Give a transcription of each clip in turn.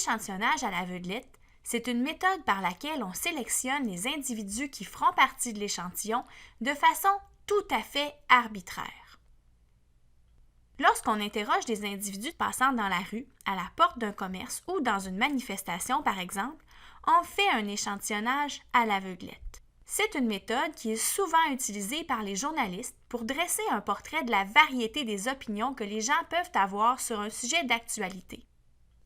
l'échantillonnage à l'aveuglette, c'est une méthode par laquelle on sélectionne les individus qui feront partie de l'échantillon de façon tout à fait arbitraire. Lorsqu'on interroge des individus passant dans la rue, à la porte d'un commerce ou dans une manifestation par exemple, on fait un échantillonnage à l'aveuglette. C'est une méthode qui est souvent utilisée par les journalistes pour dresser un portrait de la variété des opinions que les gens peuvent avoir sur un sujet d'actualité.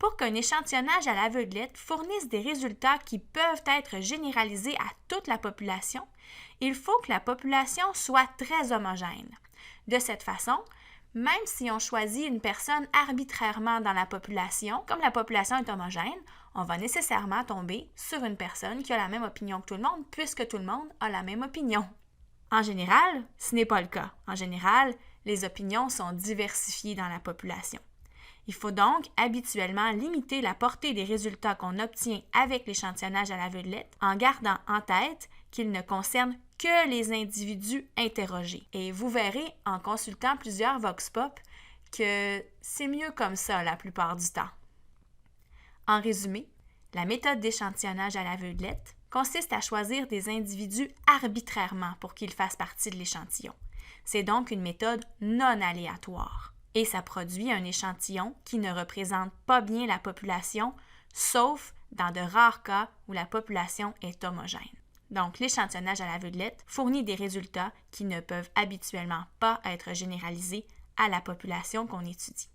Pour qu'un échantillonnage à l'aveuglette fournisse des résultats qui peuvent être généralisés à toute la population, il faut que la population soit très homogène. De cette façon, même si on choisit une personne arbitrairement dans la population, comme la population est homogène, on va nécessairement tomber sur une personne qui a la même opinion que tout le monde, puisque tout le monde a la même opinion. En général, ce n'est pas le cas. En général, les opinions sont diversifiées dans la population. Il faut donc habituellement limiter la portée des résultats qu'on obtient avec l'échantillonnage à l'aveuglette en gardant en tête qu'il ne concerne que les individus interrogés. Et vous verrez en consultant plusieurs vox pop que c'est mieux comme ça la plupart du temps. En résumé, la méthode d'échantillonnage à l'aveuglette consiste à choisir des individus arbitrairement pour qu'ils fassent partie de l'échantillon. C'est donc une méthode non aléatoire. Et ça produit un échantillon qui ne représente pas bien la population, sauf dans de rares cas où la population est homogène. Donc, l'échantillonnage à l'aveuglette fournit des résultats qui ne peuvent habituellement pas être généralisés à la population qu'on étudie.